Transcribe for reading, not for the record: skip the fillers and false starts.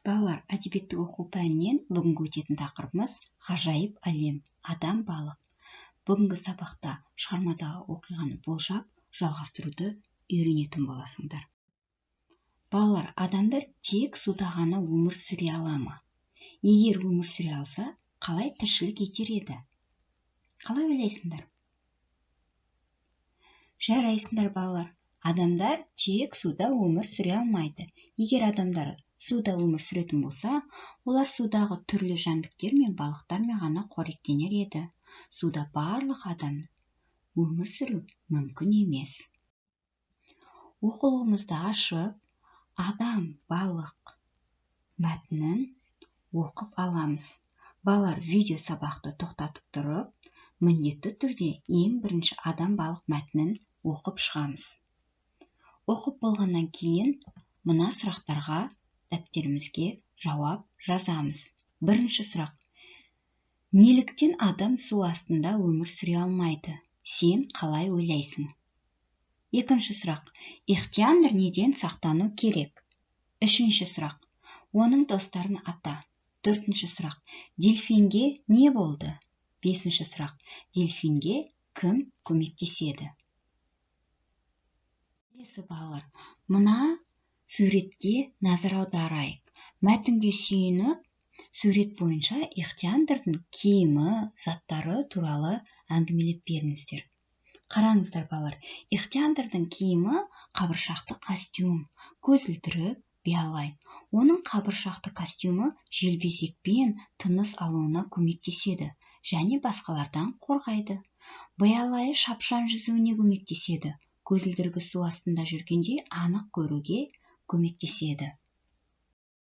Балалар, әдебиеттік оқу пәнінен бүгінгі өтетін тақырыбымыз ғажайып әлем, адам, балық. Бүгінгі сабақта шығармадағы оқиғаны болжап, жалғастыруды үйренетін боласыңдар. Балалар, адамдар тек суда ғана өмір сүре ала ма? Егер өмір сүре алса, қалай тіршілік етер еді? Қалай ойлайсыңдар? Жарайсыңдар, балалар. Адамдар тек суда өмір сүре алмайды. Егер адамдар суда өмір сүретін болса, олар судағы түрлі жәндіктер мен балықтармен ғана қоректенер еді. Суда барлық адам өмір сүру мүмкін емес. Оқулығымызды ашып, адам, балық мәтінін оқып аламыз. Балалар, видео сабақты тоқтатып тұрып, міндетті түрде ең бірінші адам, балық мәтінін оқып шығамыз. Оқып болғаннан кейін мына сұрақтарға дәптерімізге жауап жазамыз. Бірінші сұрақ. Неліктен адам су астында өмір сүре алмайды? Сен қалай ойлайсың? Екінші сұрақ. Ихтиандр неден сақтану керек? Үшінші сұрақ. Оның достарын ата. Төртінші сұрақ. Дельфинге не болды? Бесінші сұрақ. Дельфинге кім көмектеседі? Келесі балалар, мына суретке назар аударайық. Мәтінге сүйеніп, сурет бойынша Ихтиандрдың киімі, заттары туралы әңгімелеп беріңіздер. Қараңыздар, балалар, Ихтиандрдың киімі қабыршақты костюм, көзілдірік, биялай. Оның қабыршақты костюмі желбезекпен тыныс алуына көмектеседі және басқалардан қорғайды. Биялайы шапшаң жүзуіне көмектеседі. Көзілдірігі су астында жүргенде анық көруге көмектеседі.